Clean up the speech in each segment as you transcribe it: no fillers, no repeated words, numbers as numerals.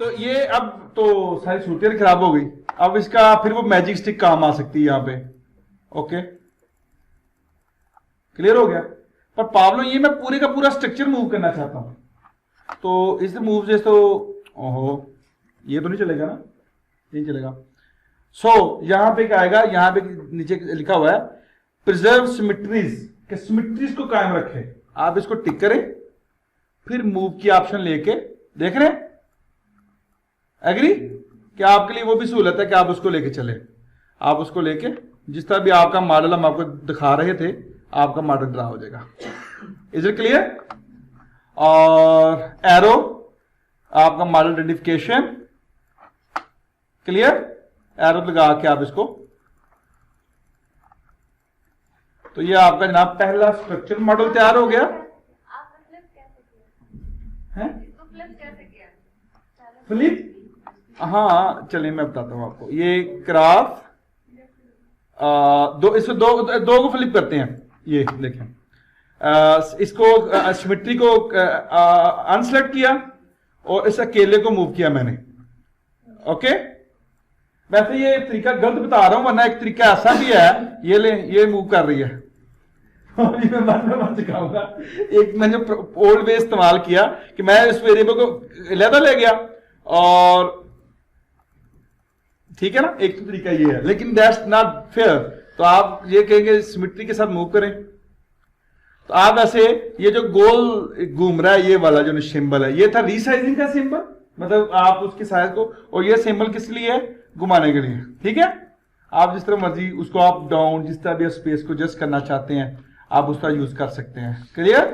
तो ये अब तो सारी सूरतें खराब हो गई, अब इसका फिर वो मैजिक स्टिक काम आ सकती है यहां पे। ओके, क्लियर हो गया। पर पावलो ये मैं पूरे का पूरा स्ट्रक्चर मूव करना चाहता हूं, तो इस मूव जैसे तो ओहो ये तो नहीं चलेगा ना, नहीं चलेगा। यहां पे क्या आएगा, यहां पे नीचे लिखा हुआ है प्रिजर्व सिमेट्रीज, के सिमेट्रीज को कायम रखे। आप इसको टिक करें, फिर मूव की ऑप्शन लेके देख रहे हैं, एग्री? क्या आपके लिए वो भी सहूलत है कि आप उसको लेके चले, आप उसको लेके जिस तरह भी आपका मॉडल हम आपको दिखा रहे थे, आपका मॉडल ड्रा हो जाएगा। Is it clear? और एरो आपका मॉडल आइडेंटिफिकेशन, क्लियर? एरो लगा के आप इसको, तो ये आपका जनाब पहला स्ट्रक्चर मॉडल तैयार हो गया। फ्लिप, हाँ चलिए मैं बताता हूं आपको। ये क्राफ्ट इसको दो को फ्लिप करते हैं। ये देखें, इसको सिमेट्री को अनसेलेक्ट किया और इस अकेले को मूव किया मैंने। ओके, वैसे ये तरीका गलत बता रहा हूं, वरना एक तरीका ऐसा भी है, ये ले ये मूव कर रही है। मैं बार सिखाऊंगा। एक मैंने जो ओल्ड वे इस्तेमाल किया कि मैं इस वेरिएबल को अलहदा ले गया, और ठीक है ना, एक तो तरीका ये है, लेकिन दैट्स नॉट फेयर। तो आप ये कहेंगे सिमेट्री के साथ मूव करें, तो आप ऐसे ये जो गोल घूम रहा है ये वाला जो सिंबल है, ये था रीसाइजिंग का सिंबल, मतलब आप उसके साइज को, और ये सिंबल किस लिए है? घुमाने के लिए। ठीक है, आप जिस तरह मर्जी उसको अप डाउन, जिस तरह भी स्पेस को एडजस्ट करना चाहते हैं आप उसका यूज कर सकते हैं। क्लियर?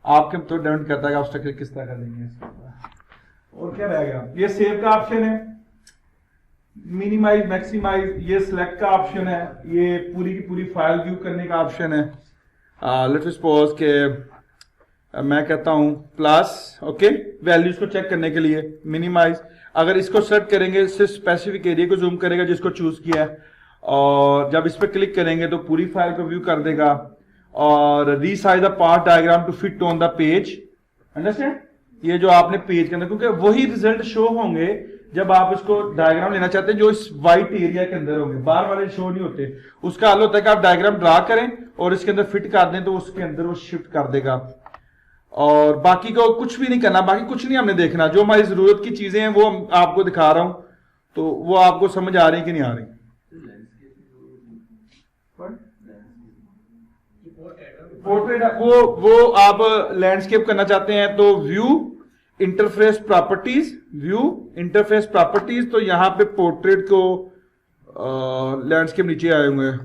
आपके तो डिपेंड करता है आप स्ट्रक्चर किस तरह का लेंगे। और क्या रह गया? ये सेव का ऑप्शन है, मिनिमाइज मैक्सिमाइज ये सिलेक्ट का ऑप्शन है, ये पूरी की पूरी फाइल व्यू करने का ऑप्शन है। लेट्स सपोज के मैं कहता हूं प्लस, ओके, वैल्यूज को चेक करने के लिए मिनिमाइज। अगर इसको सेलेक्ट करेंगे, सिर्फ स्पेसिफिक एरिया को जूम करेगा जिसको चूज किया है, और जब इस पर क्लिक करेंगे तो पूरी फाइल को व्यू कर देगा। और resize the part diagram to fit on the page, understand? ये जो आपने पेज के अंदर, क्योंकि वही रिजल्ट शो होंगे जब आप इसको डायग्राम लेना चाहते हैं जो इस व्हाइट एरिया के अंदर होंगे, बाहर वाले शो नहीं होते। उसका हल होता है कि आप डायग्राम ड्रा करें और इसके अंदर फिट कर दें, तो उसके अंदर वो शिफ्ट कर देगा। और बाकी को कुछ भी नहीं करना, बाकी कुछ नहीं हमने देखना, जो हमारी जरूरत की चीजें हैं वो आपको दिखा रहा हूं, तो वो आपको समझ आ रही कि नहीं आ रही? पोर्ट्रेट वो आप लैंडस्केप करना चाहते हैं तो view interface properties, view interface properties, तो यहां पे पोर्ट्रेट को लैंडस्केप नीचे आए हुए हैं,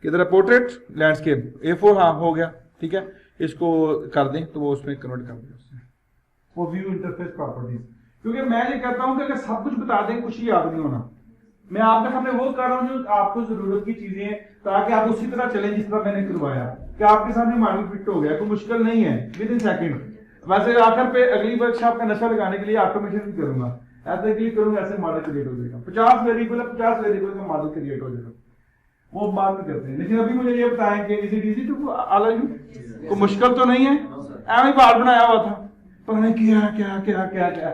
किधर है पोर्ट्रेट? लैंडस्केप A4, हाँ हो गया, ठीक है। इसको कर दें तो वो उसमें कन्वर्ट कर दें, वो व्यू इंटरफेस प्रॉपर्टीज। क्योंकि मैं ये कहता हूं कि अगर सब कुछ बता दें कुछ ही याद नहीं होना। मैं आपके सामने वो कर रहा हूं जो आपको जरूरत की चीजें हैं, ताकि आप उसी तरह चलें जिस तरह मैंने करवाया, कि आपके सामने मॉडल फिट हो गया, कोई मुश्किल नहीं है, विद इन सेकंड। वैसे आखिर पे अगली वर्कशॉप का नशा लगाने के लिए ऑटोमेशन भी करूंगा, ऐसे क्लिक करूंगा ऐसे मॉडल क्रिएट हो जाएगा। 50 वेरिएबल है, 50 वेरिएबल का मॉडल क्रिएट हो जाएगा, वो बाद में करते हैं। लेकिन अभी मुझे ये बताएं कि is it easy to all you? कोई मुश्किल तो नहीं है? एवं बार बनाया हुआ था, पता नहीं क्या क्या क्या क्या क्या।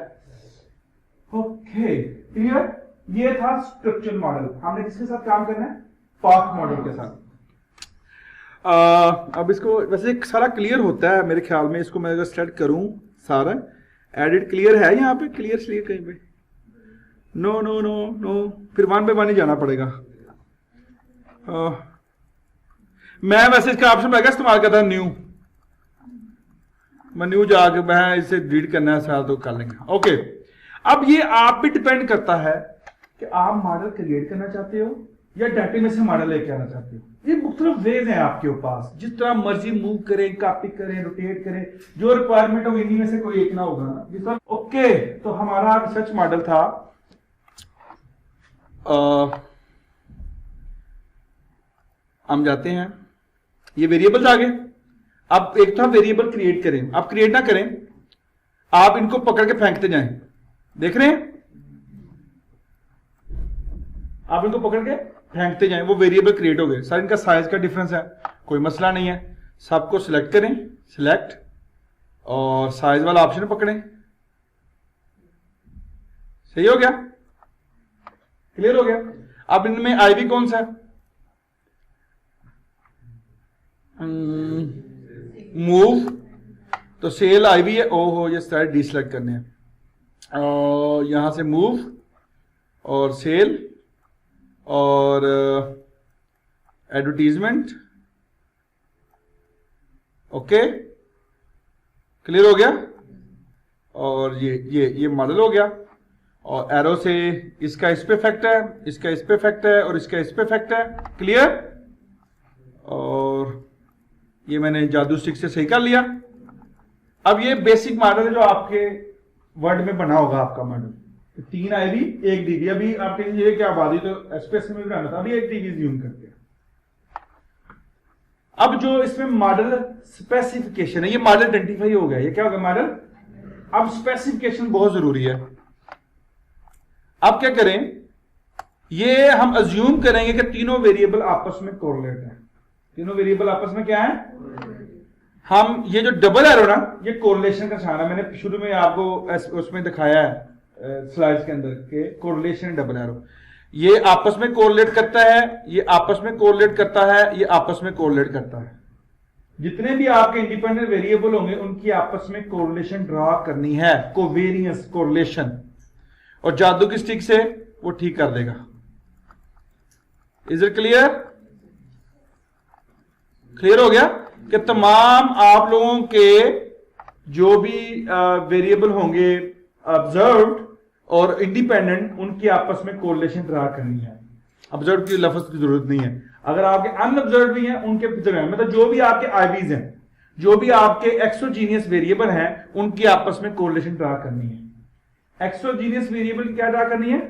Okay, clear? ये था स्ट्रक्चर मॉडल। हमने किसके साथ काम करना है? पाथ मॉडल के साथ। अब इसको वैसे एक सारा क्लियर होता है मेरे ख्याल में। इसको मैं अगर सेट करूं सारा, एडिट क्लियर है यहाँ पे? क्लियर कहीं पे? नो नो नो नो, फिर वन बाय वन ही जाना पड़ेगा। मैं वैसे इसका ऑप्शन मैं इस्तेमाल करता हूं न्यू, मैं न्यू जाके मैं इसे डिलीट करना है सारा तो कर लेंगे। ओके, अब ये आप पे डिपेंड करता है कि आप मॉडल क्रिएट करना चाहते हो या डाटा में से मॉडल लेके आना चाहते हो। ये मुख्तलिफ वेज हैं आपके पास, जिस तरह मर्जी मूव करें, कॉपी करें, रोटेट करें, जो रिक्वायरमेंट हो इन्हीं में से कोई एक ना होगा ना। ओके, तो हमारा रिसर्च मॉडल था हम जाते हैं, ये वेरिएबल्स आ गए। अब एक था वेरिएबल क्रिएट करें, आप क्रिएट ना करें, आप इनको पकड़ के फेंकते जाएं। देख रहे हैं? आप इनको पकड़ के फेंकते जाएं, वो वेरिएबल क्रिएट हो गए। सर इनका साइज का डिफरेंस है, कोई मसला नहीं है। सबको सिलेक्ट करें, सिलेक्ट, और साइज वाला ऑप्शन पकड़ें। सही हो गया, क्लियर हो गया। अब इनमें आईवी कौन सा है? मूव, तो सेल आईवी है। ओहो, ये साइड डिसलेक्ट करने हैं और यहां से मूव और सेल और एडवर्टीजमेंट। ओके, क्लियर हो गया। और ये मॉडल हो गया। और एरो से इसका इस पे इफेक्ट है, इसका इस पे इफेक्ट है और इसका इस पे इफेक्ट है। क्लियर। और ये मैंने जादू स्टिक से सही कर लिया। अब ये बेसिक मॉडल है जो आपके वर्ड में बना होगा आपका मॉडल। 3 ivy 1 dB. अभी आपके लिए क्या बात हुई, तो एसपीएस में भी रहना था, अभी 1 डीबी यूज करते हैं। अब जो इसमें मॉडल स्पेसिफिकेशन है, ये मॉडल आइडेंटिफाई हो गया। ये क्या होगा? मॉडल। अब स्पेसिफिकेशन बहुत जरूरी है। अब क्या करें, ये हम अज्यूम करेंगे कि तीनों वेरिएबल आपस में कोरिलेट है। तीनों वेरिएबल आपस में क्या है? हम ये जो डबल एरो ना, ये कोरिलेशन का निशान है। मैंने शुरू में आपको उसमें दिखाया है स्लाइड्स के अंदर के कोरिलेशन डबल एरो। ये आपस में कोरिलेट करता है, ये आपस में कोरिलेट करता है, ये आपस में कोरिलेट करता है। जितने भी आपके इंडिपेंडेंट वेरिएबल होंगे उनकी आपस में कोरिलेशन ड्रा करनी है, कोवेरियंस कोरिलेशन। और जादू की स्टिक से वो ठीक कर देगा। Is it clear? क्लियर हो गया कि तमाम आप लोगों के जो भी वेरिएबल होंगे ऑब्जर्व्ड और इंडिपेंडेंट, उनकी आपस में कोरिलेशन ड्रा करनी है। ऑब्जर्व की लफ्ज की जरूरत नहीं है। अगर आपके अनऑब्जर्व भी हैं उनके दरमियान, मतलब जो भी आपके आईवीज हैं, जो भी आपके एक्सोजीनियस वेरिएबल हैं, उनकी आपस में कोरिलेशन ड्रा करनी है। एक्सोजीनियस वेरिएबल क्या ड्रा करनी है?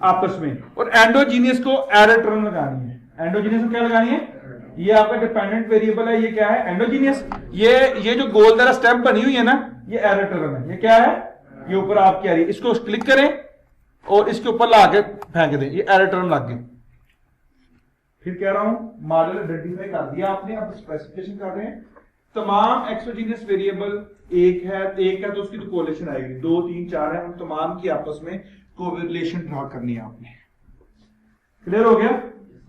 आपस में। और एंडोजीनियस को एरर टर्म लगानी है। एंडोजीनियस को क्या लगानी है? ये आपका डिपेंडेंट वेरिएबल है, ये क्या है? एंडोजीनियस। ये जो गोल द्वारा स्टेप बनी हुई है ना, ये एरर टर्म है। ये क्या है? ये ऊपर आपकी आ रही है। इसको क्लिक करें और इसके ऊपर ला के फेंक दें, ये एरर टर्म लग गई। फिर कह रहा हूं मॉडल आइडेंटिफाई कर दिया आपने, अब स्पेसिफिकेशन कर रहे हैं। तमाम एक्सोजीनियस वेरिएबल एक है तो उसकी तो कोरिलेशन आएगी। 2 3 4 है, उन तमाम की आपस में कोरिलेशन ड्रा करनी है आपने। क्लियर हो गया।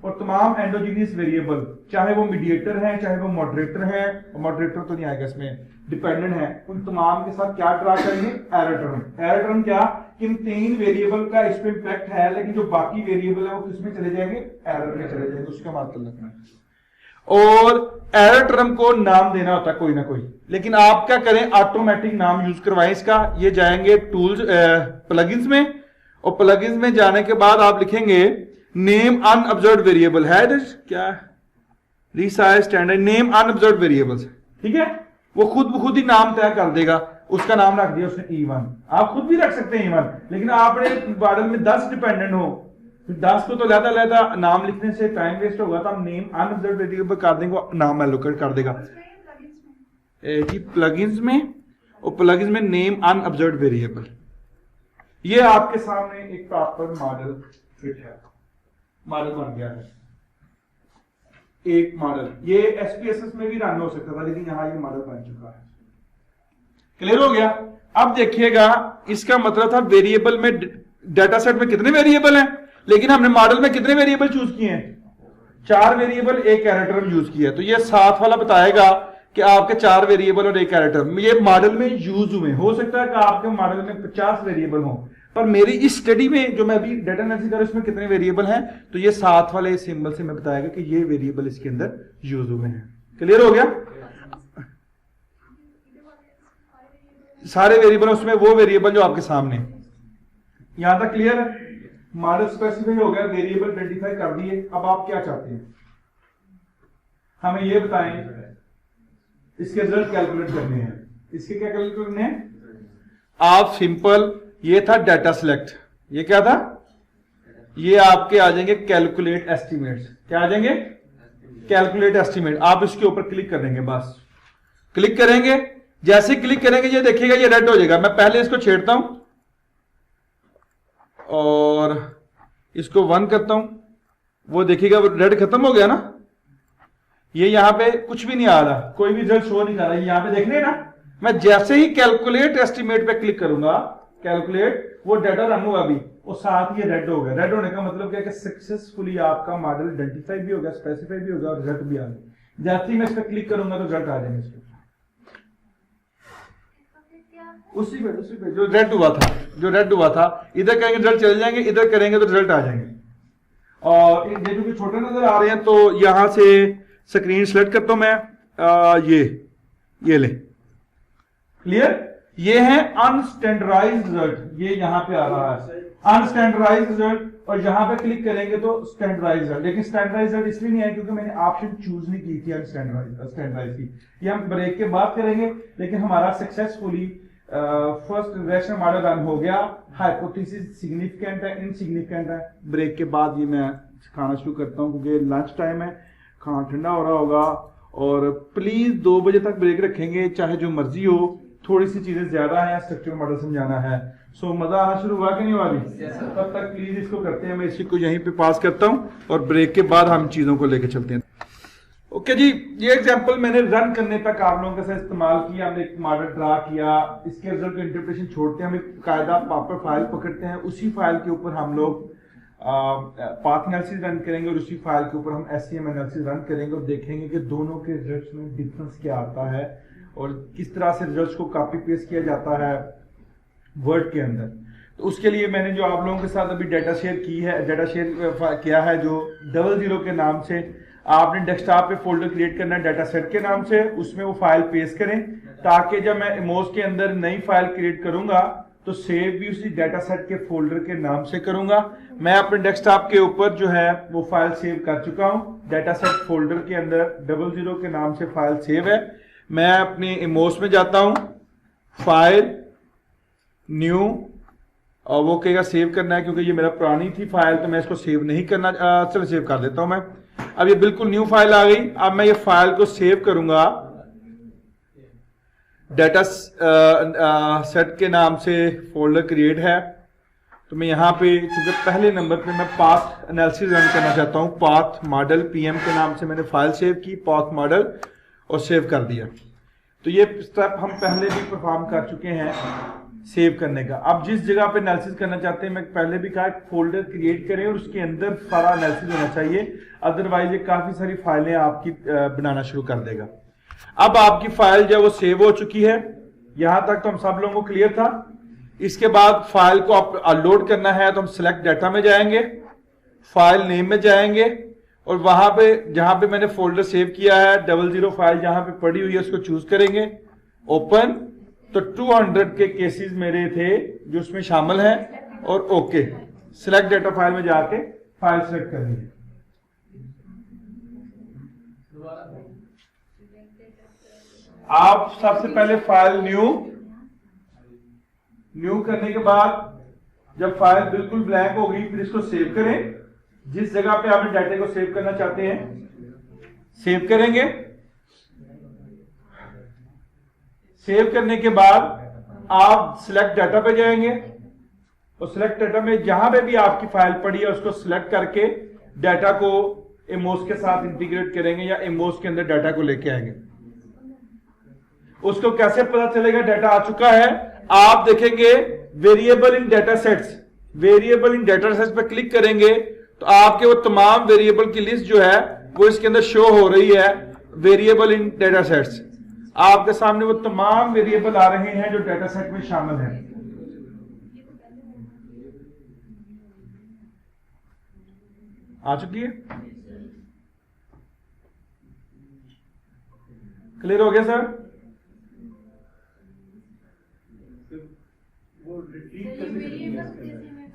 और तमाम एंडोजीनियस वेरिएबल, चाहे वो मीडिएटर है, चाहे वो मॉडरेटर है, मॉडरेटर तो नहीं आएगा इसमें, डिपेंडेंट है, उन तमाम के साथ क्या ड्रा करेंगे? Error term. एरर टर्म क्या? इन 3 वेरिएबल का इस पे इंपैक्ट है, लेकिन जो बाकी वेरिएबल है वो किसमें चले जाएंगे? एरर में चले जाएंगे। उसका मतलब रखना है। और एरर टर्म को नाम देना होता है कोई ना कोई, लेकिन आप क्या करें, ऑटोमेटिक नाम यूज करवाएं इसका। ये जाएंगे टूल्स प्लगइन्स में, और प्लगइन्स में जाने के बाद आप लिखेंगे नेम अनऑब्जर्व्ड वेरिएबल है। क्या? Resize standard name unobserved variables. ठीक है, वो खुद ही नाम तय कर देगा। उसका नाम रख दिया उसने E1। आप खुद भी रख सकते हैं E1, लेकिन आपने मॉडल में 10 डिपेंडेंट हो, फिर 10 को तो लहदा नाम लिखने से टाइम वेस्ट होगा, तो हम नेम अनऑब्जर्व्ड वेरिएबल कर देंगे, नाम एलोकेट कर देगा प्लगइन्स में। और प्लगइन्स में नेम अनऑब्जर्व्ड वेरिएबल। ये आपके सामने एक प्रॉपर मॉडल फिट है, मॉडल बन गया है। एक मॉडल ये एसपीएसएस में भी रन हो सकता था, लेकिन यहां ये मॉडल बन चुका है। क्लियर हो गया। अब देखिएगा, इसका मतलब था वेरिएबल में, डाटा सेट में कितने वेरिएबल हैं, लेकिन हमने मॉडल में कितने वेरिएबल चूज किए हैं? 4 वेरिएबल, 1 कैरेक्टर यूज किया। तो ये साथ वाला बताएगा कि आपके 4 वेरिएबल और 1 कैरेक्टर ये मॉडल में यूज हुए। हो सकता है कि आपके मॉडल में 50 वेरिएबल हो, पर मेरी इस स्टडी में जो मैं अभी डेटा एनालिसिस कर रहा हूं, उसमें कितने वेरिएबल हैं, तो ये साथ वाले सिंबल से मैं बताएगा कि ये वेरिएबल इसके अंदर यूज हुए हैं। क्लियर हो गया। सारे वेरिएबल, उसमें वो वेरिएबल जो आपके सामने। यहां तक क्लियर है। मॉडल स्पेसिफाई हो गया, वेरिएबल आइडेंटिफाई कर दिए। अब आप क्या चाहते हैं? हमें ये बताएं, इसके रिजल्ट कैलकुलेट करने हैं। इसके क्या कैलकुलेट करने हैं? आप सिंपल, ये था डाटा सिलेक्ट, ये क्या था? ये आपके आ जाएंगे कैलकुलेट एस्टिमेट्स। क्या आ जाएंगे? Calculate estimate. आप इसके ऊपर क्लिक कर देंगे, बस क्लिक करेंगे। जैसे क्लिक करेंगे ये देखिएगा ये रेड हो जाएगा। मैं पहले इसको छेड़ता हूं और इसको 1 करता हूं, वो देखिएगा वो रेड खत्म हो गया ना। ये यहां पे कुछ भी नहीं आ रहा, कोई भी रिजल्ट शो नहीं कर रहा। यहां पे देख रहे हैं ना, मैं जैसे ही कैलकुलेट एस्टिमेट पे क्लिक करूंगा, कैलकुलेट, वो डाटा रन हुआ अभी, और साथ ये रेड हो गया। रेड होने का मतलब क्या है कि सक्सेसफुली आपका मॉडल आइडेंटिफाई भी हो गया, स्पेसिफाई भी हो गया और रिजल्ट भी आ गया। जैसे ही मैं इस पर क्लिक करूंगा तो रिजल्ट आ जाएंगे इसके उसी पे जो रेड हुआ था, इधर करेंगे रिजल्ट चले जाएंगे, इधर करेंगे तो रिजल्ट आ जाएंगे। और ये जो छोटे नजर आ रहे हैं तो यहां से स्क्रीन सेलेक्ट करता हूं मैं, ये ले, क्लियर। ये है अनस्टैंडर्डाइज्ड रिजल्ट, ये यहां पे आ रहा है अनस्टैंडर्डाइज्ड रिजल्ट, और यहां पे क्लिक करेंगे तो स्टैंडर्डाइज्ड रिजल्ट। लेकिन स्टैंडर्डाइज्ड रिजल्ट इसलिए नहीं है क्योंकि मैंने ऑप्शन चूज नहीं की थी अनस्टैंडर्डाइज्ड की। ये हम ब्रेक के बाद करेंगे, लेकिन हमारा successfully first regression model run हो गया। हाइपोथेसिस सिग्निफिकेंट है, इनसिग्निफिकेंट है। ब्रेक के बाद ये मैं खाना शुरू करता हूं क्योंकि लंच टाइम है, खाना ठंडा हो रहा होगा। और प्लीज 2 बजे तक ब्रेक रखेंगे, चाहे जो मर्जी हो। थोड़ी सी चीजें ज्यादा है, स्ट्रक्चर मॉडल समझाना है। सो मजा आना शुरू हुआ कि नहीं हुआ? तब तक प्लीज इसको करते हैं। मैं इसी को यहीं पे पास करता हूं और ब्रेक के बाद हम चीजों को लेके चलते हैं। ओके जी, ये एग्जांपल मैंने रन करने तक आप लोगों के साथ इस्तेमाल किया। हमने एक मॉडल ड्रा किया, इसके रिजल्ट को इंटरप्रिटेशन छोड़ते हैं, हम एक कायदा प्रॉपर फाइल पकड़ते हैं, उसी फाइल के ऊपर हम लोग पाथ एनालिसिस रन करेंगे और उसी फाइल के ऊपर हम एससीएम एनालिसिस रन करेंगे और देखेंगे कि दोनों के रिजल्ट्स में डिफरेंस क्या आता है और किस तरह से रिजल्ट्स को कॉपी पेस्ट किया जाता है वर्ड के अंदर। तो उसके लिए मैंने जो आप लोगों के साथ अभी डाटा शेयर किया है जो 00 के नाम से, आपने डेस्कटॉप पे फोल्डर क्रिएट करना है डाटा सेट के नाम से, उसमें वो फाइल पेस्ट करें ताकि जब मैं इमोज के अंदर नई फाइल क्रिएट करूंगा तो सेव भी उसी डाटा सेट के फोल्डर के नाम से करूंगा। मैं अपने डेस्कटॉप के ऊपर जो है वो फाइल सेव कर चुका हूं, डाटा सेट फोल्डर के अंदर 00 के नाम से फाइल सेव है। मैं अपनी इमोज में जाता हूं, फाइल न्यू, और वो कहेगा सेव करना है क्योंकि ये मेरा पुरानी थी फाइल तो मैं इसको सेव नहीं करना, चलो सेव कर देता हूं मैं। अब ये बिल्कुल न्यू फाइल आ गई। अब मैं ये फाइल को सेव करूंगा डाटा सेट के नाम से, फोल्डर क्रिएट है तो मैं यहाँ पे क्योंकि पहले नंबर पे मैं पाथ एनालिसिस रन करना चाहता हूँ, पाथ मॉडल पीएम के नाम से मैंने फाइल सेव की, पाथ मॉडल, और सेव कर दिया। तो ये स्टेप हम पहले भी परफॉर्म कर चुके हैं सेव करने का। अब जिस जगह पे एनालिसिस करना चाहते हैं, मैं पहले भी कहा फोल्डर क्रिएट करें और उसके अंदर सारा एनालिसिस होना चाहिए, अदरवाइज ये काफी सारी फाइलें आपकी बनाना शुरू कर देगा। अब आपकी फाइल जो वो सेव हो चुकी है, यहां तक तो हम सब लोगों को क्लियर था। इसके बाद फाइल को अपलोड करना है तो हम सिलेक्ट डाटा में जाएंगे, फाइल नेम में जाएंगे और वहां पे जहां पे मैंने फोल्डर सेव किया है 00 फाइल जहां पे पड़ी हुई है उसको चूज करेंगे, ओपन। तो 200 के केसेस मेरे थे जो उसमें शामिल हैं और ओके, सिलेक्ट डाटा फाइल में जाके फाइल सिलेक्ट करनी है। आप सबसे पहले फाइल न्यू करने के बाद जब फाइल बिल्कुल ब्लैंक हो गई फिर इसको सेव करें। जिस जगह पे आपने डाटा को सेव करना चाहते हैं सेव करेंगे। सेव करने के बाद आप सिलेक्ट डाटा पे जाएंगे और सिलेक्ट डाटा में जहां पे भी आपकी फाइल पड़ी है उसको सिलेक्ट करके डाटा को इमोज के साथ इंटीग्रेट करेंगे या इमोज के अंदर डाटा को लेके आएंगे। उसको कैसे पता चलेगा डाटा आ चुका है? आप देखेंगे variable in data sets, variable in data sets पे क्लिक करेंगे तो आपके वो तमाम वेरिएबल की लिस्ट जो है वो इसके अंदर शो हो रही है। वेरिएबल इन डाटा सेट्स, आपके सामने वो तमाम वेरिएबल आ रहे हैं जो डाटा सेट में शामिल हैं। आ चुकी है? क्लियर हो गया सर?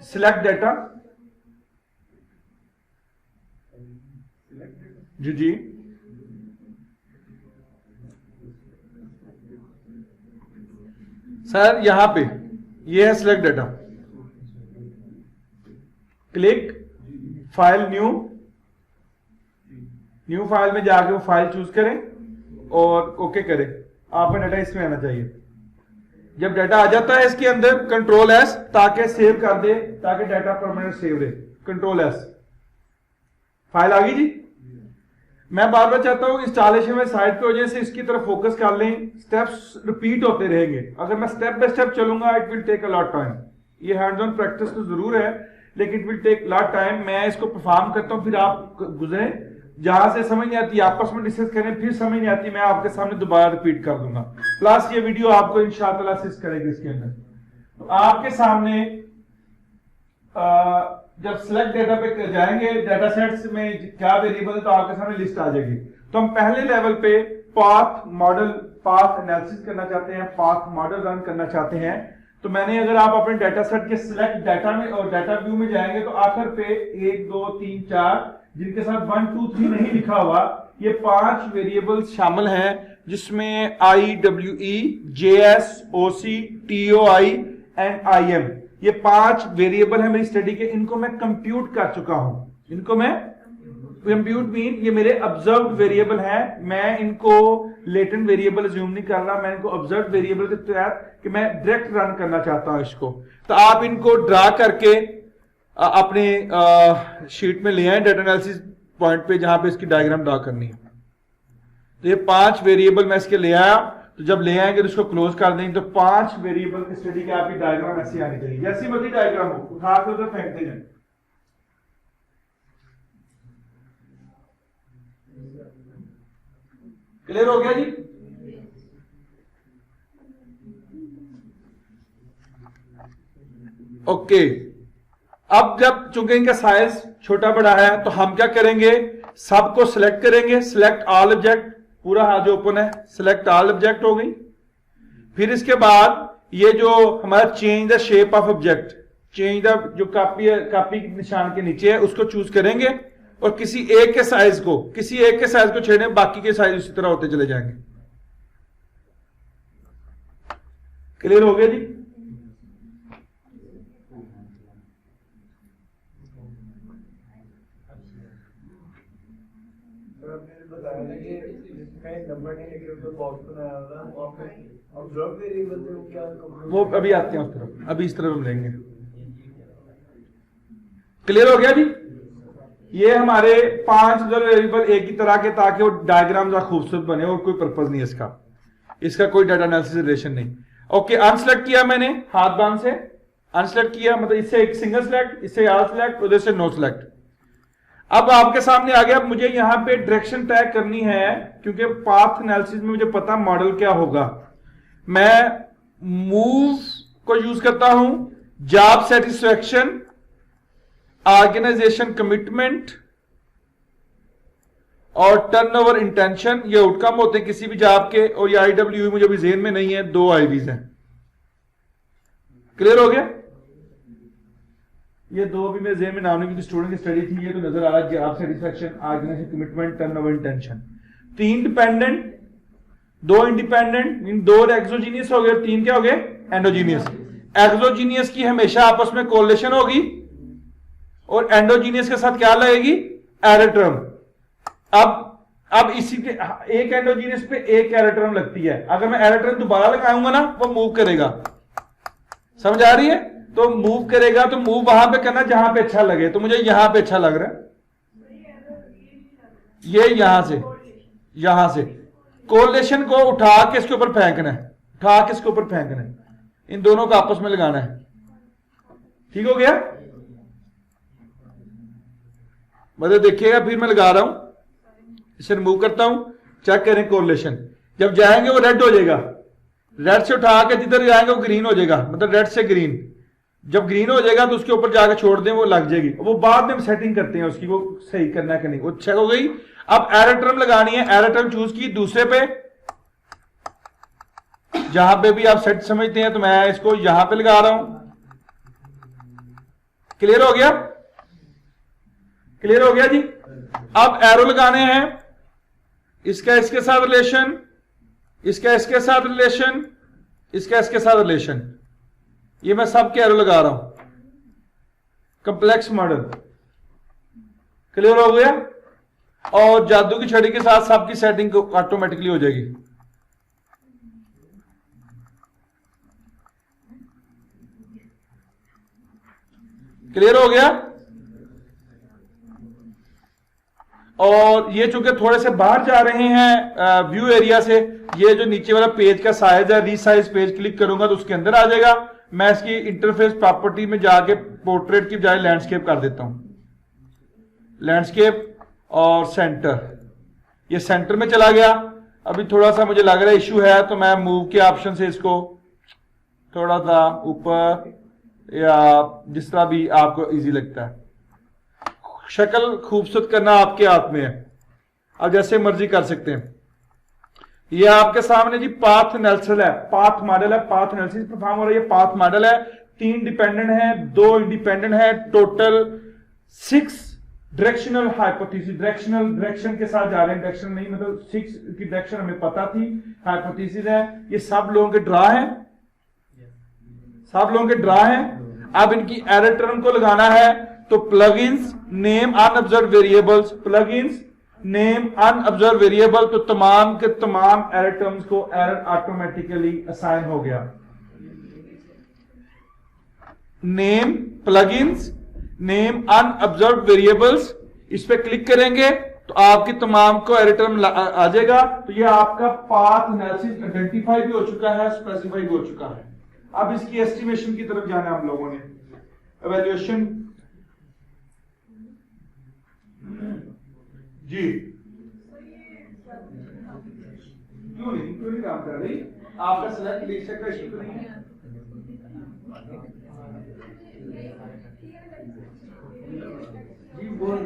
सिलेक्ट डाटा, जी सर, यहां पे ये है select data, click file new file में जाके वो फाइल चूज करें और ओके करें। आपका डाटा इसमें आना चाहिए। जब डाटा आ जाता है इसके अंदर कंट्रोल एस ताकि सेव कर दे, ताकि डाटा परमानेंट सेव रहे। कंट्रोल एस, फाइल आ गई जी। मैं बार बार चाहता हूं इंस्टॉलेशन में साइट की वजह से इसकी तरफ फोकस कर लें, स्टेप्स रिपीट होते रहेंगे। अगर मैं स्टेप बाय स्टेप चलूंगा it will take a lot time. ये हैंड्स ऑन प्रैक्टिस तो जरूर है लेकिन it will take lot time. मैं इसको परफॉर्म करता हूं, फिर आप गुजरे, जहां से समझ नहीं आती आपस में डिस्कस करें, फिर समझ नहीं आती मैं आपके सामने दोबारा रिपीट कर दूंगा। प्लस ये वीडियो आपको इंशाअल्लाह असिस्ट करेगी इसके अंदर। तो आपके सामने जब सिलेक्ट डेटा पे जाएंगे, डाटा सेट्स में क्या वेरिएबल है तो आपके सामने लिस्ट आ जाएगी। तो हम पहले लेवल पे पाथ मॉडल, पाथ एनालिसिस करना चाहते हैं, पाथ मॉडल रन करना चाहते हैं। तो मैंने, अगर आप अपने डाटा सेट के सिलेक्ट डाटा में और डाटा व्यू में जाएंगे तो आखिर पे 1 2 3 4 जिनके साथ 1 2 3 नहीं लिखा हुआ, ये 5 वेरिएबल्स शामिल हैं जिसमें IWE, JS, OC, TOI and IM, ये 5 वेरिएबल है मेरी स्टडी के। इनको मैं कंप्यूट कर चुका हूं। इनको मैं कंप्यूट मीन ये मेरे ऑब्जर्व वेरिएबल हैं। मैं इनको लेटेंट वेरिएबल अज्यूम नहीं कर रहा, मैं इनको ऑब्जर्व वेरिएबल के तहत कि मैं डायरेक्ट रन करना चाहता हूं इसको। तो आप इनको ड्रा करके अपने शीट में ले आए डाटा एनालिसिस पॉइंट पे जहां पे इसकी डायग्राम ड्रा करनी है। तो ये 5 वेरिएबल मैं इसके ले आया। तो जब ले आएंगे तो इसको क्लोज कर देंगे। तो 5 वेरिएबल की स्टडी की आपकी डायग्राम ऐसी आनी चाहिए, जैसी मर्जी डायग्राम हो, उठा के उधर फेंकते जाए। क्लियर हो गया जी? ओके। अब जब चूंकि इनका साइज छोटा बड़ा है तो हम क्या करेंगे, सबको सिलेक्ट करेंगे। सिलेक्ट ऑल ऑब्जेक्ट, पूरा हाथ जो ओपन है, सिलेक्ट ऑल ऑब्जेक्ट हो गई। फिर इसके बाद ये जो हमारा change the shape of object, change the जो कॉपी निशान के नीचे है उसको चूज करेंगे और किसी एक के साइज को छेड़े, बाकी के साइज उसी तरह होते चले जाएंगे। क्लियर हो गया जी? वो अभी आते हैं उस तरफ, अभी इस तरफ हम लेंगे। क्लियर हो गया जी? ये हमारे 5 वेरिएबल एक ही तरह के, ताकि वो डायग्राम जरा खूबसूरत बने और कोई पर्पज नहीं है इसका कोई डाटा एनालिसिस रिलेशन नहीं। ओके, अनसेलेक्ट किया मैंने हाथ बांध से, अनसेलेक्ट किया मतलब इससे एक सिंगल सेलेक्ट, इससे ऑल सेलेक्ट, उधर से नो सेलेक्ट। अब आपके सामने आ गया। अब मुझे यहां पे डायरेक्शन टैग करनी है क्योंकि पाथ एनालिसिस में मुझे पता मॉडल क्या होगा। मैं मूव को यूज करता हूं, जॉब सेटिस्फैक्शन, ऑर्गेनाइजेशन कमिटमेंट और टर्नओवर इंटेंशन, ये आउटकम होते हैं किसी भी जॉब के। और ये IWE मुझे अभी जेन में नहीं है, 2 IVs हैं। क्लियर हो गया? ये 2 भी मेरे जेन में नाम नहीं, क्योंकि स्टूडेंट की स्टडी थी। ये तो नजर आ रहा है, job satisfaction, organisation commitment, turnover intention. 3 dependent, 2 independent, इन 2 एक्सोजीनियस हो गए, 3 क्या हो गए? एंडोजीनियस। एक्सोजीनियस की हमेशा आपस में कोरिलेशन होगी और एंडोजीनियस के साथ क्या लगेगी? Error term. अब इसी के एक एंडोजीनियस पे एक एरर टर्म लगती है। अगर मैं एरर टर्म दोबारा लगाऊंगा ना, वो मूव करेगा। समझ आ रही है? तो मूव करेगा, तो मूव वहां पे करना जहां पे अच्छा लगे। तो मुझे यहां पे अच्छा लग रहा है, ये यहां से कोरिलेशन को उठा के इसके ऊपर फेंकना है, इन दोनों को आपस में लगाना है। ठीक हो गया? मतलब देखिएगा, फिर मैं लगा रहा हूं, इसे रिमूव करता हूं, चेक करें कोरिलेशन। जब जाएंगे वो रेड हो जाएगा, रेड से उठा के जिधर जाएंगे वो ग्रीन हो जाएगा, मतलब रेड से ग्रीन। जब ग्रीन हो जाएगा तो उसके ऊपर जाकर छोड़ दें, वो लग जाएगी। वो बाद में सेटिंग करते हैं उसकी, वो सही करना है कि नहीं, वो चेक हो गई। अब एरर टर्म लगानी है, एरर टर्म चूज की दूसरे पे, जहां पे भी आप सेट समझते हैं। तो मैं इसको यहां पे लगा रहा हूं। क्लियर हो गया? क्लियर हो गया जी? अब एरो लगाने हैं, इसका इसके साथ रिलेशन, इसका इसके साथ रिलेशन, इसका इसके साथ रिलेशन। ये मैं सबके एरो लगा रहा हूं। Complex model. क्लियर हो गया? और जादू की छड़ी के साथ सबकी सेटिंग ऑटोमेटिकली हो जाएगी। क्लियर हो गया? और ये चूंकि थोड़े से बाहर जा रहे हैं व्यू एरिया से, ये जो नीचे वाला पेज का साइज है, रीसाइज पेज क्लिक करूंगा तो उसके अंदर आ जाएगा। मैं इसकी इंटरफेस प्रॉपर्टी में जाके पोर्ट्रेट की बजाय लैंडस्केप कर देता हूं, लैंडस्केप और सेंटर, ये सेंटर में चला गया। अभी थोड़ा सा मुझे लग रहा है इशू है, तो मैं मूव के ऑप्शन से इसको थोड़ा सा ऊपर या जिस तरह भी आपको इजी लगता है। शक्ल खूबसूरत करना आपके हाथ में है, आप जैसे मर्जी कर सकते हैं। ये आपके सामने जी पाथ एनालिसिस है, पाथ मॉडल है, पाथ एनालिसिस परफॉर्म हो रहा है। ये पाथ मॉडल है, 3 डिपेंडेंट है, 2 इंडिपेंडेंट है, टोटल 6 डायरेक्शनल हाइपोथेसिस, डायरेक्शन के साथ जा रहे हैं, डायरेक्शन नहीं मतलब 6 की डायरेक्शन हमें पता थी, हाइपोथेसिस है। ये सब लोगों के ड्रा है, सब लोगों के ड्रा है। अब इनकी एरर टर्म को लगाना है, तो plugins name unobserved variables, plugins name unobserved variable, तो तमाम के तमाम एरर टर्म्स को एरर ऑटोमेटिकली असाइन हो गया। Name plugins name unobserved variables, इस पे क्लिक करेंगे तो आपकी तमाम को एरर टर्म आ जाएगा। तो ये आपका पाथ एनालिसिस आइडेंटिफाई भी हो चुका है, स्पेसिफाई भी हो चुका है। अब इसकी एस्टिमेशन की तरफ जाना है हम लोगों ने, एवेल्युएशन जी। क्यों नहीं काम कर रही? आपका सिलेक्ट लेक्चर का इशू तो नहीं है? जी बोल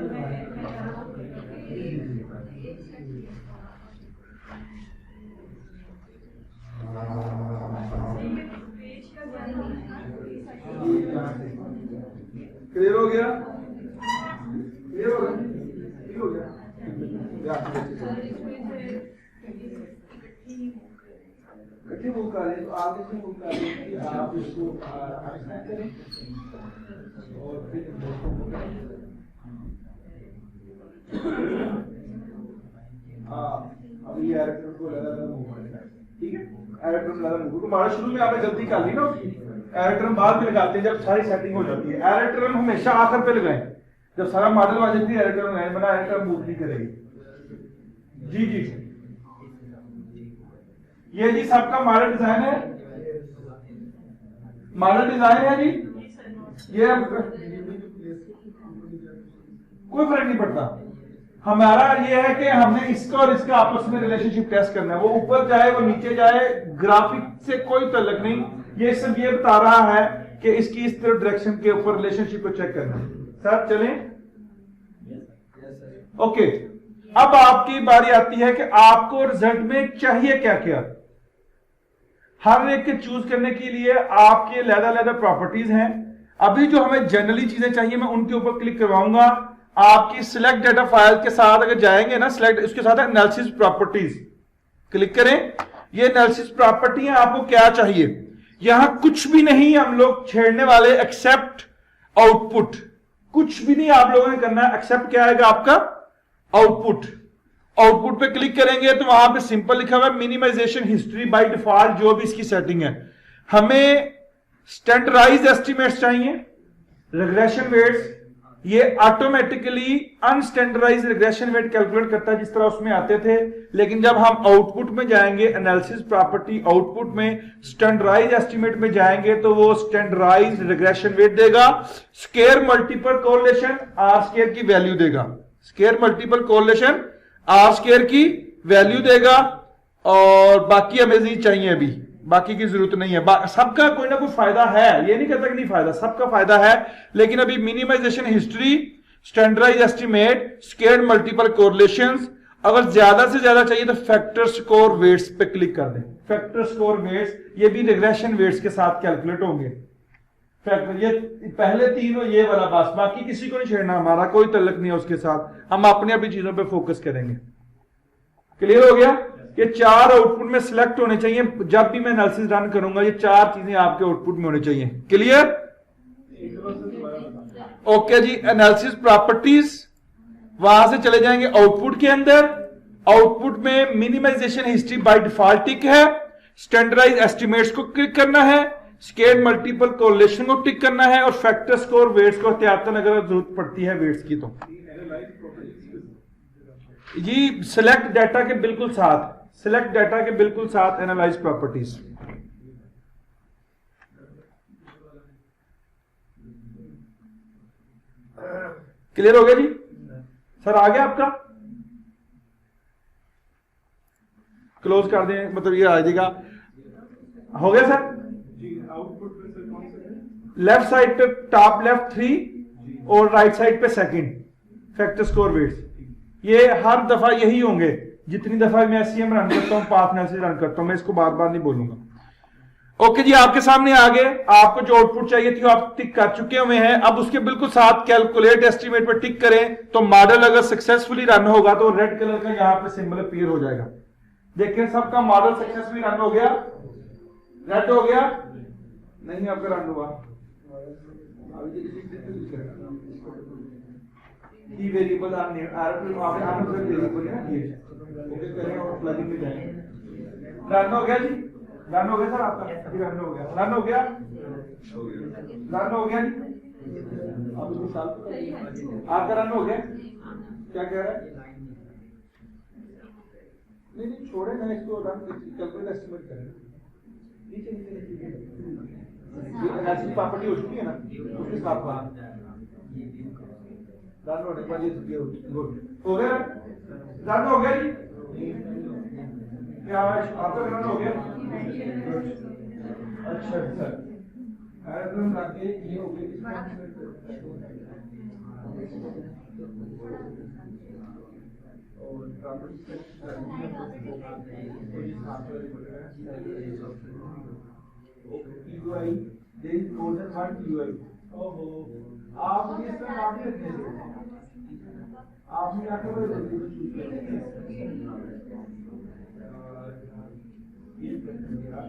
क्लियर हो गया? क्लियर हो गया? क्लियर हो गया? कठिन मूव करें तो आगे से मूव करें कि आप इसको करें और फिर अभी एरर को लगातार मूव करें, ठीक है? एरर टर्म लगातार मूव, तो हमारा शुरू में आपने गलती कर ली ना उसकी। एरर टर्म बाद में लगाते हैं जब सारी सेटिंग हो जाती है। एरर टर्म हमेशा आखिर पे लगाएं, जब सारा मॉडल आ जाती है एरर टर्म लगाएं, बना एरर टर्म मूव नहीं करेगी। जी जी, ये जी सबका मॉडल डिजाइन है, मॉडल डिजाइन है जी। ये कोई फर्क नहीं पड़ता, हमारा ये है कि हमने इसका और इसका आपस में रिलेशनशिप टेस्ट करना है। वो ऊपर जाए वो नीचे जाए, ग्राफिक से कोई ताल्लुक नहीं। ये सब ये बता रहा है कि इसकी इस तरह डायरेक्शन के ऊपर रिलेशनशिप को चेक करना है। सर चलें, ओके। अब आपकी बारी आती है कि आपको रिजल्ट में चाहिए क्या क्या। हर एक के चूज करने के लिए आपके अलग-अलग प्रॉपर्टीज हैं। अभी जो हमें जनरली चीजें चाहिए मैं उनके ऊपर क्लिक करवाऊंगा। आपकी सिलेक्ट डाटा फाइल के साथ अगर जाएंगे ना, सिलेक्ट उसके साथ एनालिसिस प्रॉपर्टीज क्लिक करें। ये एनालिसिस प्रॉपर्टी है, आपको क्या चाहिए। यहां कुछ भी नहीं हम लोग छेड़ने वाले एक्सेप्ट आउटपुट, कुछ भी नहीं आप लोगों ने करना है। एक्सेप्ट क्या आएगा आपका, आउटपुट। आउटपुट पे क्लिक करेंगे तो वहां पे सिंपल लिखा हुआ है मिनिमाइजेशन हिस्ट्री बाय डिफॉल्ट, जो भी इसकी सेटिंग है। हमें स्टैंडर्डाइज्ड एस्टिमेट्स चाहिए, रिग्रेशन वेट्स, ये ऑटोमेटिकली अनस्टैंडर्डाइज्ड रिग्रेशन वेट कैलकुलेट करता है जिस तरह उसमें आते थे। लेकिन जब हम आउटपुट में जाएंगे, एनालिसिस प्रॉपर्टी आउटपुट में स्टैंडर्डाइज्ड एस्टिमेट में जाएंगे तो वो स्टैंडर्डाइज्ड रिग्रेशन वेट देगा। Square multiple correlation R square की वैल्यू देगा, square multiple correlation R square की वैल्यू देगा। और बाकी हमें नहीं चाहिए, अभी बाकी की जरूरत नहीं है। सबका कोई ना कोई फायदा है, ये नहीं कहता कि नहीं फायदा, सबका फायदा है। लेकिन अभी minimization history, standardized estimate, squared multiple correlations, अगर ज्यादा से ज्यादा चाहिए तो फैक्टर स्कोर वेट्स पे क्लिक कर दें। फैक्टर स्कोर वेट्स ये भी रिग्रेशन वेट्स के साथ कैलकुलेट होंगे। फैक्टर ये पहले 3 और ये वाला बस, बाकी किसी को नहीं छेड़ना, हमारा कोई तल्लक नहीं है उसके साथ। हम अपनी अपनी चीजों पे फोकस करेंगे। क्लियर हो गया? ये 4 आउटपुट में सिलेक्ट होने चाहिए। जब भी मैं एनालिसिस रन करूंगा ये 4 चीजें आपके आउटपुट में होने चाहिए। क्लियर? ओके जी। एनालिसिस प्रॉपर्टीज, वहां से चले जाएंगे आउटपुट के अंदर। आउटपुट में मिनिमाइजेशन हिस्ट्री बाय डिफॉल्ट टिक है, स्टैंडर्डाइज्ड एस्टिमेट्स को क्लिक करना है, स्केयर्ड मल्टीपल कोरिलेशन को टिक करना है और फैक्टर स्कोर वेट्स को एहतियातन अगर जरूरत पड़ती है वेट्स की तो जी सिलेक्ट डाटा के बिल्कुल साथ, सिलेक्ट डाटा के बिल्कुल साथ एनालाइज प्रॉपर्टीज। क्लियर हो गया जी? सर आ गया आपका? क्लोज कर दें, मतलब ये आ जाएगा। हो गया सर? लेफ्ट साइड पे टॉप लेफ्ट 3 और राइट साइड पे सेकंड फैक्टर स्कोर वेट्स। ये हर दफा यही होंगे जितनी दफा मैं एससीएम रन करता हूं, पाथ एनालिसिस रन करता हूं, मैं इसको बार बार नहीं बोलूंगा। ओके जी, आपके सामने आगे आपको जो आउटपुट चाहिए थी आप टिक कर चुके हुए हैं। अब उसके बिल्कुल साथ कैलकुलेट एस्टिमेट पर टिक करें तो मॉडल अगर सक्सेसफुली रन होगा तो रेड कलर का यहां पे सिंबल अपीयर हो जाएगा। देखिए सबका मॉडल सक्सेसफुली रन हो गया, रेड हो गया, नहीं आपका रन हुआ। की वेरिएबल आर वेरिएबल है ये, ओके करें और प्लगइन में जाएं। रन हो गया जी, रन हो गया सर आपका जी, रन हो गया, रन हो गया, रन हो गया जी। अब आपका रन हो गया। क्या कह रहा है? नहीं छोड़े ना इसको, रन कैलकुलेट एस्टिमेट करें। नीचे एनालिसिस प्रॉपर्टी हो चुकी है ना, उसके साथ रन होने के बाद ये गुड हो गया, रन हो गया जी। क्या आपका रन हो गया? अच्छा सर एरर आके ये हो गया। और property UI there is more than one UI. ओहो आप इस पर आप ही रखते हैं, आपने आके वो वेरिएबल चूज किया ये मेरा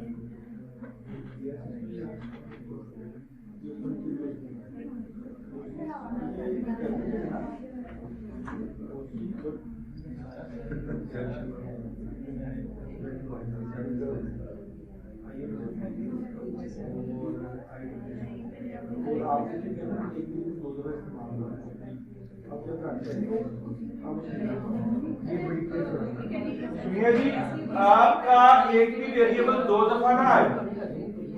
सुनिए जी, आपका एक भी वेरिएबल 2 दफा ना आए।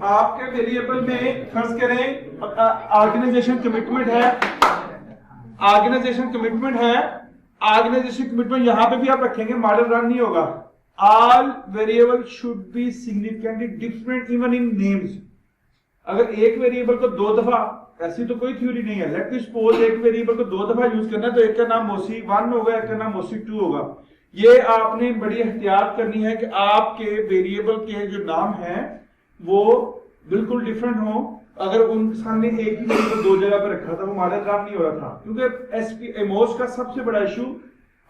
आपके वेरिएबल में फर्ज करें ऑर्गेनाइजेशन कमिटमेंट है, ऑर्गेनाइजेशन कमिटमेंट है, ऑर्गेनाइजेशन कमिटमेंट यहां पे भी आप रखेंगे, मॉडल रन नहीं होगा। All variable should be significantly different even in names. अगर एक वेरिएबल को 2 दफा, ऐसी तो कोई थ्योरी नहीं है, लेट मी सपोज एक वेरिएबल को 2 दफा यूज करना है तो एक का नाम मोसी 1 होगा, एक का नाम मोसी 2 होगा। ये आपने बड़ी एहतियात करनी है कि आपके वेरिएबल के जो नाम हैं वो बिल्कुल डिफरेंट हो। अगर उन सामने एक ही वेरिएबल 2 जगह पर रखा था वो मॉडल रन नहीं हो रहा था, क्योंकि एमओएस का सबसे बड़ा इशू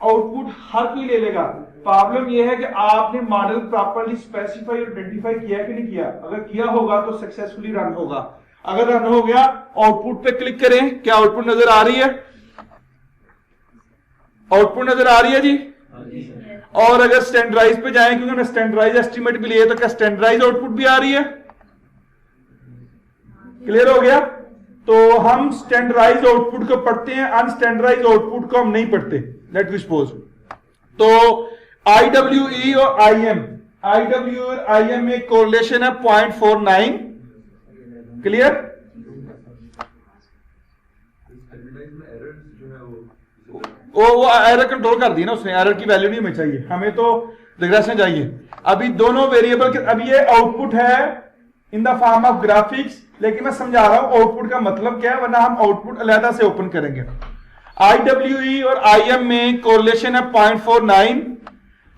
आउटपुट हर कोई ले लेगा। प्रॉब्लम यह है कि आपने मॉडल प्रॉपर्ली स्पेसिफाई और आइडेंटिफाई किया कि नहीं किया। अगर किया होगा तो सक्सेसफुली रन होगा। अगर रन हो गया आउटपुट पे क्लिक करें, क्या आउटपुट नजर आ रही है? आउटपुट नजर आ रही है जी। और अगर स्टैंडर्डाइज पे जाएं, क्योंकि हमने स्टैंडर्डाइज एस्टिमेट भी लिए, तो क्या स्टैंडर्डाइज आउटपुट भी आ रही है? क्लियर हो गया? तो हम स्टैंडर्डाइज आउटपुट को पढ़ते हैं, अनस्टैंडर्डाइज आउटपुट को हम नहीं पढ़ते। लेट मी सपोज तो IWE और IM, IWE और IM में कोरिलेशन है 0.49। क्लियर? वो एरर कंट्रोल कर दी ना उसने, एरर की वैल्यू नहीं हमें चाहिए, हमें तो रिग्रेशन चाहिए। अभी दोनों वेरिएबल के, अभी ये आउटपुट है in the form of graphics, लेकिन मैं समझा रहा हूं आउटपुट का मतलब क्या है, वरना हम आउटपुट अलग से ओपन करेंगे। IWE और IM में कोरिलेशन है 0.49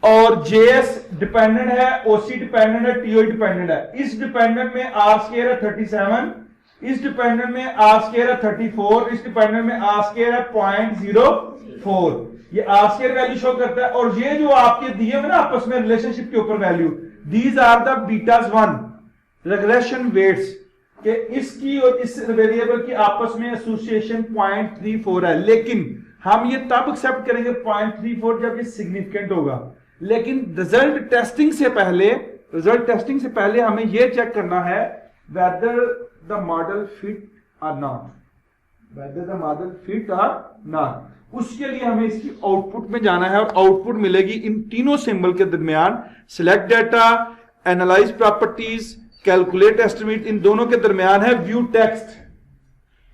और JS डिपेंडेंट है, OC डिपेंडेंट है, TOE डिपेंडेंट है। इस डिपेंडेंट में R स्क्वायर है 37, इस डिपेंडेंट में R स्क्वायर है 34, इस डिपेंडेंट में R स्क्वायर है 0.04। ये R स्क्वायर वैल्यू शो करता है। और ये जो आपके दिए हुए ना आपस में रिलेशनशिप के ऊपर value, these are the betas 1 regression weights, कि इसकी और इस वेरिएबल की आपस में एसोसिएशन 0.34 है। लेकिन हम ये तब एक्सेप्ट करेंगे 0.34 जब ये सिग्निफिकेंट होगा। लेकिन रिजल्ट टेस्टिंग से पहले हमें यह चेक करना है वेदर द मॉडल फिट और not, whether the model fit और नॉट। उसके लिए हमें इसकी आउटपुट में जाना है और आउटपुट मिलेगी इन तीनों सिंबल के दरमियान। Select data, analyse properties, calculate estimate, इन दोनों के दरमियान है व्यू टेक्स्ट।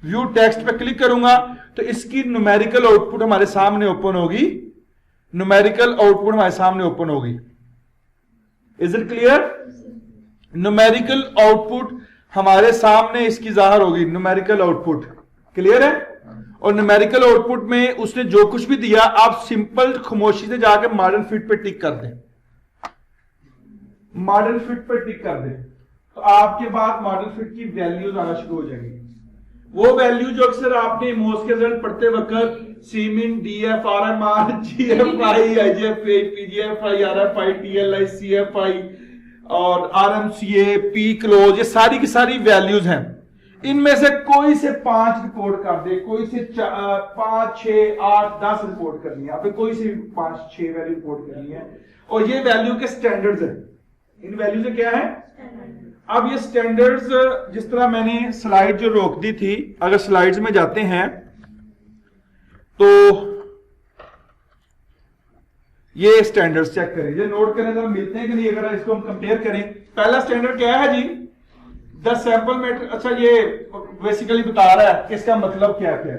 व्यू टेक्स्ट पे क्लिक करूंगा तो इसकी न्यूमेरिकल आउटपुट हमारे सामने ओपन होगी। न्यूमेरिकल आउटपुट हमारे सामने ओपन होगी। Is it clear? Numerical output हमारे सामने इसकी जाहिर होगी। न्यूमेरिकल आउटपुट क्लियर है? और न्यूमेरिकल आउटपुट में उसने जो कुछ भी दिया आप सिंपल खामोशी से जाकर मॉडल फिट पे टिक कर दें। मॉडल फिट पे टिक कर दें तो आपके बाद मॉडल फिट की वैल्यूज आना शुरू हो जाएंगी। वो वैल्यू जो अक्सर आपने मोस के रिजल्ट पढ़ते वक्त सीमिन, डीएफ, आरएमआर, जीएफआई, आईजीएफआई, पीजीएफआई, आरएफआई, टीएलआई, सीएफआई और आरएमसीए, पी क्लोज, ये सारी की सारी वैल्यूज हैं। इनमें से कोई से 5 रिपोर्ट कर दे, कोई से 5, 6, 8, 10 रिपोर्ट करनी है। आपने कोई से 5, 6 वैल्यू रिपोर्ट करनी है और ये वैल्यू के स्टैंडर्ड्स हैं। इन वैल्यू से क्या है? अब ये स्टैंडर्ड्स, जिस तरह मैंने स्लाइड जो रोक दी थी, अगर स्लाइड्स में जाते हैं तो ये स्टैंडर्ड्स चेक करें, ये नोट करें जरा मिलते हैं कि नहीं। अगर इसको हम कंपेयर करें, पहला स्टैंडर्ड क्या है जी? The sample matrix. अच्छा, ये बेसिकली बता रहा है कि इसका मतलब क्या है।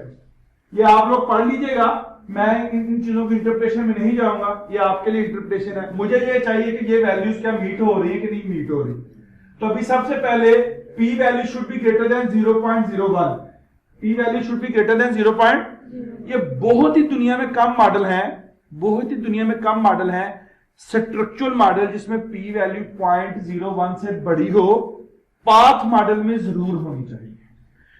ये आप लोग पढ़ लीजिएगा, मैं इन चीजों की इंटरप्रिटेशन में नहीं जाऊंगा, ये आपके लिए इंटरप्रिटेशन है। मुझे ये चाहिए कि ये वैल्यूज क्या मीट हो रही है कि नहीं मीट हो रही। तो अभी सबसे पहले p value should be greater than 0.01। p value should be greater than 0. ये बहुत ही दुनिया में कम मॉडल हैं, बहुत ही दुनिया में कम मॉडल हैं स्ट्रक्चरल मॉडल जिसमें p वैल्यू 0.01 से बड़ी हो। पाथ मॉडल में जरूर होनी चाहिए।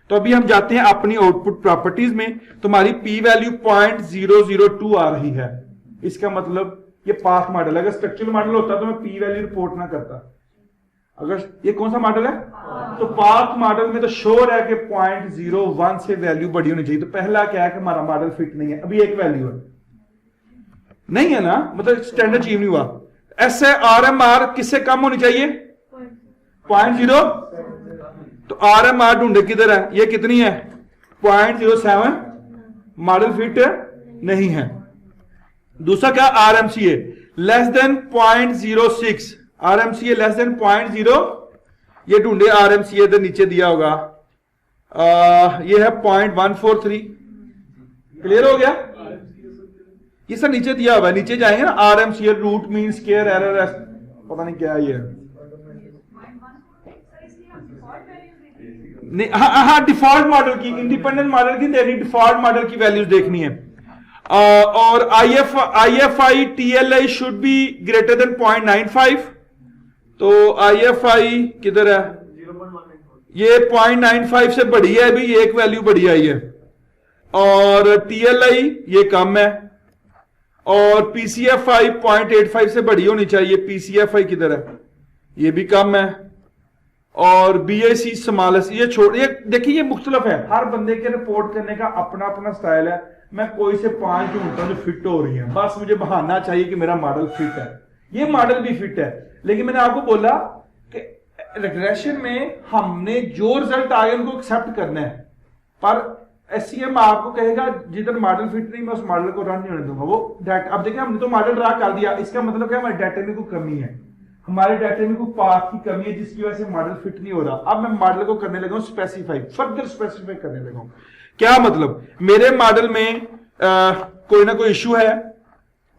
तो अभी हम जाते हैं अपनी आउटपुट प्रॉपर्टीज में। तुम्हारी p वैल्यू 0.002 आ रही है, इसका मतलब ये पाथ मॉडल। अगर स्ट्रक्चरल मॉडल होता तो मैं p वैल्यू रिपोर्ट ना करता। अगर ये कौन सा मॉडल है तो पाथ मॉडल में तो श्योर है कि 0.01 से वैल्यू बड़ी होनी चाहिए। तो पहला क्या है कि हमारा मॉडल फिट नहीं है, अभी एक वैल्यू है नहीं है ना, मतलब स्टैंडर्ड अचीव नहीं हुआ। ऐसे आरएमआर किससे कम होनी चाहिए? 0.0। तो आरएमआर ढूंढे किधर है? ये कितनी है? 0.07। मॉडल फिट नहीं है। दूसरा क्या? आरएमसीए लेस देन 0.06। आरएमसीए लेस देन 0.0, ये ढूंढे आरएमसीए इधर नीचे दिया होगा, ये है 0.143। क्लियर हो गया? ये सब नीचे दिया हुआ है, नीचे जाएंगे ना आरएमसीए, रूट मीन स्क्वायर एरर, पता नहीं क्या ये नहीं। हाँ, डिफॉल्ट मॉडल की, इंडिपेंडेंट मॉडल की देखनी, डिफॉल्ट मॉडल की वैल्यूज देखनी है। और IFI TLI should be greater than 0.95। तो IFI किधर है? ये 0.95 से बड़ी है, अभी एक वैल्यू बड़ी आई है। और TLI ये कम है। और PCFI 0.85 से बड़ी होनी चाहिए। PCFI किधर है? ये भी कम है। और BAC स्मॉलेस्ट ये छोड़, ये देखिए ये मुख्तलिफ है, हर बंदे के रिपोर्ट करने का अपना अपना स्टाइल है। मैं कोई से 5 ढूंढता हूं जो फिट हो रही है, बस मुझे बहाना चाहिए कि मेरा मॉडल फिट है। ये मॉडल भी फिट है, लेकिन मैंने आपको बोला कि रिग्रेशन में हमने जो रिजल्ट आए उनको एक्सेप्ट करना है। पर SCM आपको कहेगा जिधर मॉडल फिट नहीं मैं उस मॉडल को रन नहीं होने दूंगा। वो डाटा, अब देखिए हमने तो मॉडल ड्रा कर दिया, इसका मतलब क्या? हमारे डाटा में कोई कमी है, हमारे डाटा में कोई पाथ की कमी है जिसकी वजह से मॉडल फिट नहीं हो रहा। अब मैं मॉडल को करने लगा हूं स्पेसिफाई, फर्दर स्पेसिफाई करने लगा हूं। क्या मतलब? मेरे मॉडल में कोई ना कोई इशू है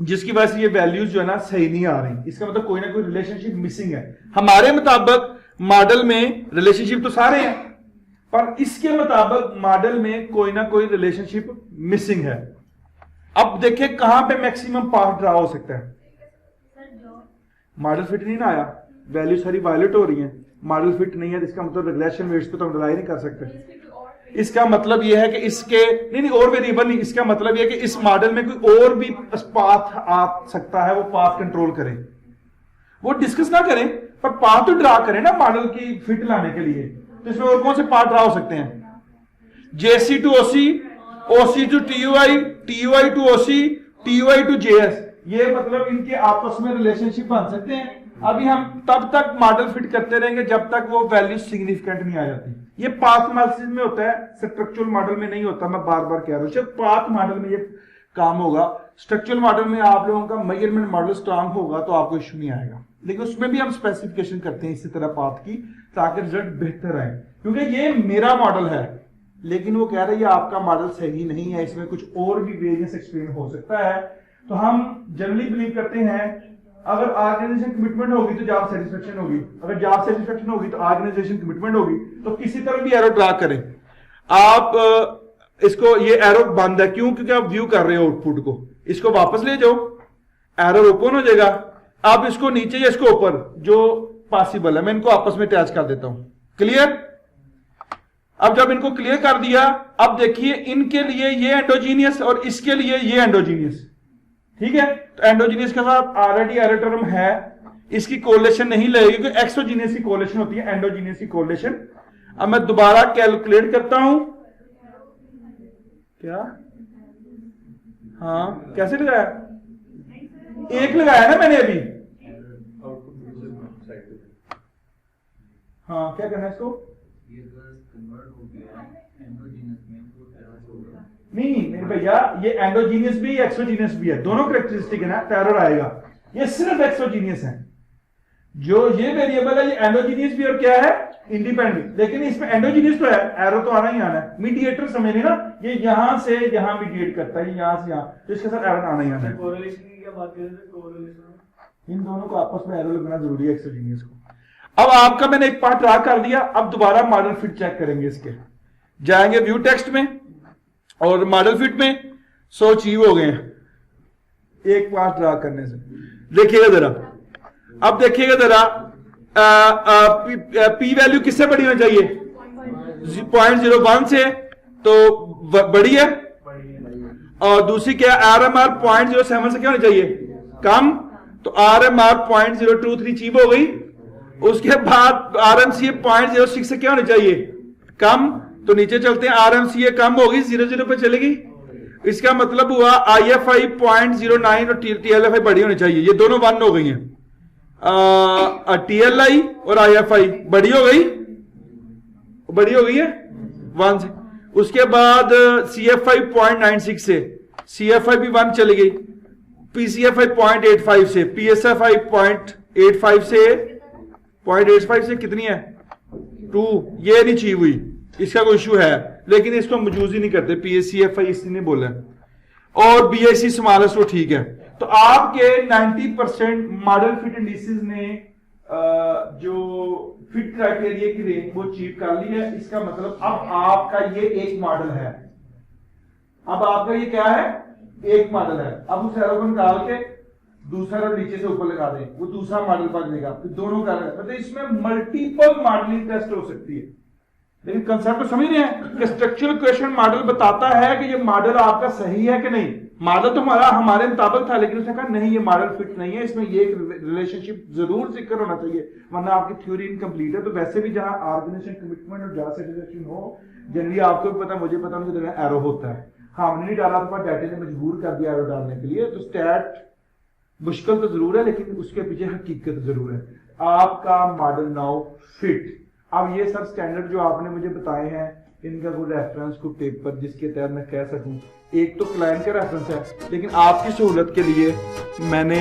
जिसकी वजह से ये वैल्यूज जो है ना सही नहीं आ रही। इसका मतलब कोई ना कोई रिलेशनशिप मिसिंग है। हमारे मुताबिक मॉडल में रिलेशनशिप तो सारे हैं, पर इसके मुताबिक मॉडल में कोई ना कोई रिलेशनशिप मिसिंग है। अब देखिए कहां पे मैक्सिमम पाथ ड्रा हो सकता है। मॉडल फिट नहीं ना आया, वैल्यू सारी वायलेट हो रही है, मॉडल फिट नहीं है, इसका मतलब रिग्रेशन वेट्स पे तो हम रिलाई नहीं कर सकते। इसका मतलब यह है कि इसके नहीं और वेरिएबल नहीं, इसका मतलब यह है कि इस मॉडल में कोई और भी पाथ आ सकता है, वो पाथ कंट्रोल करें। वो डिस्कस ना करें पर पाथ तो ड्रा करें ना मॉडल की फिट लाने के लिए। तो इसमें और कौन से पाथ ड्रा हो सकते हैं? JC to OC, OC to TUI, TUI to OC, TUI to JS। ये मतलब इनके आपस में रिलेशनशिप बन सकते हैं। अभी हम तब तक मॉडल फिट करते रहेंगे जब तक वो वैल्यू सिग्निफिकेंट नहीं आ जाती। ये पाथ एनालिसिस में होता है, स्ट्रक्चरल मॉडल में नहीं होता। मैं बार बार कह रहा हूं, सिर्फ पाथ मॉडल में ये काम होगा। स्ट्रक्चरल मॉडल में आप लोगों का मेजरमेंट मॉडल स्ट्रांग होगा तो आपको इशू नहीं आएगा, लेकिन उसमें भी हम स्पेसिफिकेशन करते हैं इसी तरह पाथ की, ताकि रिजल्ट बेहतर आए। क्योंकि ये मेरा मॉडल है, लेकिन वो कह रहे हैं ये आपका मॉडल सही नहीं है, इसमें कुछ और भी वेरिएंस एक्सप्लेन हो सकता है। तो हम जनरली बिलीव करते हैं अगर ऑर्गेनाइजेशन कमिटमेंट होगी तो जॉब सेटिस्फेक्शन होगी, अगर जॉब सेटिस्फेक्शन होगी तो ऑर्गेनाइजेशन कमिटमेंट होगी। तो किसी तरह भी एरो ड्रा करें आप, इसको ये एरो बंद है क्यों? क्योंकि आप व्यू कर रहे हो आउटपुट को, इसको वापस ले जाओ, एरो ओपन हो जाएगा। अब इसको नीचे या इसको ऊपर जो पॉसिबल है, मैं इनको आपस में अटैच कर देता हूं। क्लियर? अब जब इनको क्लियर कर दिया, अब देखिए इनके लिए ये एंडोजीनियस और इसके लिए ये एंडोजीनियस, ठीक है। तो एंडोजीनियस के साथ ऑलरेडी एरो टर्म है, इसकी कोरिलेशन नहीं लगेगी क्योंकि एक्सोजीनियस की कोरिलेशन होती है, एंडोजीनियस की कोरिलेशन। अब मैं दोबारा कैलकुलेट करता हूं, क्या? हाँ, कैसे लगाया? एक लगाया ना मैंने अभी। हाँ, क्या करना है इसको? नहीं मेरे भैया, ये एंडोजीनियस भी एक्सोजीनियस भी है, दोनों कैरेक्टरिस्टिक है ना, एरर आएगा। ये सिर्फ एक्सोजीनियस है, जो ये वेरिएबल है ये एंडोजीनियस भी और क्या है, इंडिपेंडेंट। लेकिन इसमें एंडोजीनियस तो है, एरो तो आना ही आना है। मीडिएटर समझ लेना, ये यहां से यहां मीडिएट करता है, यहां से यहां, तो इसके साथ एरो आना ही आना है। कोरिलेशन की क्या बात कर रहे थे? कोरिलेशन, इन दोनों को आपस में एरो लगना जरूरी है, एक्सोजीनियस को। अब आपका मैंने एक पार्ट ड्रा कर दिया, अब दोबारा मॉडल फिट चेक करेंगे। इसके जाएंगे व्यू टेक्स्ट में और मॉडल फिट में 100 अचीव हो गए हैं एक पार्ट ड्रा करने से। देखिएगा जरा, अब देखिएगा जरा, पी वैल्यू किससे बड़ी होनी चाहिए? 0.01 से, तो बड़ी है। और दूसरी क्या, RMR 0.07 से क्या होनी चाहिए? कम। तो RMR 0.023 अचीव हो गई। उसके बाद RMCA 0.06 से क्या होनी चाहिए? कम। तो नीचे चलते हैं, RMCA कम होगी, 0.0 पे चलेगी। इसका मतलब हुआ IFI 0.09 और TLFI बड़ी होनी चाहिए, ये दोनों 1 हो गई हैं। TLI और IFI बड़ी हो गई, बड़ी हो गई है 1 से। उसके बाद CFI 0.96 से, CFI भी 1 चली गई। PCFI 0.85 से, PSFI 0.85 से, 0.85 से कितनी है? 2। ये नहीं अचीव हुई, इसका कोई इशू है, लेकिन इसको हम यूज ही नहीं करते। PSCFI इसने बोला, और BIC स्मॉलेस्ट वो ठीक है। तो आपके 90% मॉडल फिट इंडिसेस ने जो फिट क्राइटेरिया की रेंज वो अचीव कर ली है। इसका मतलब अब आपका ये एक मॉडल है, अब आपका ये क्या है? एक मॉडल है। अब उस एरो को निकाल के दूसरा रो नीचे से ऊपर लगा दें, वो दूसरा मॉडल बनेगा, फिर दोनों का मतलब इसमें मल्टीपल मॉडलिंग टेस्ट हो सकती है। लेकिन कंसेप्ट तो समझ रहे हैं कि स्ट्रक्चरल क्वेश्चन मॉडल बताता है कि ये मॉडल आपका सही है कि नहीं। मॉडल तो हमारे मुताबिक था, लेकिन उसने कहा नहीं ये मॉडल फिट नहीं है, इसमें ये रिलेशनशिप जरूर जिक्र होना चाहिए, वरना आपकी थ्योरी इनकम्प्लीट है। तो वैसे भी जहां ऑर्गेनाइजेशन कमिटमेंट और जॉब सेटिस्फैक्शन हो, जनरली आपको भी पता, मुझे पता, उनके दरमियान एरो होता है। हमने नहीं डाला तो डाटा ने मजबूर कर दिया एरो डालने के लिए। तो स्टैट मुश्किल तो जरूर है, लेकिन उसके पीछे हकीकत जरूर है। आपका मॉडल नाउ फिट। अब ये सब स्टैंडर्ड जो आपने मुझे बताए हैं, इनका कोई रेफरेंस, कोई पेपर जिसके तहत मैं कह सकूं, एक तो क्लाइंट का रेफरेंस है, लेकिन आपकी सहूलत के लिए मैंने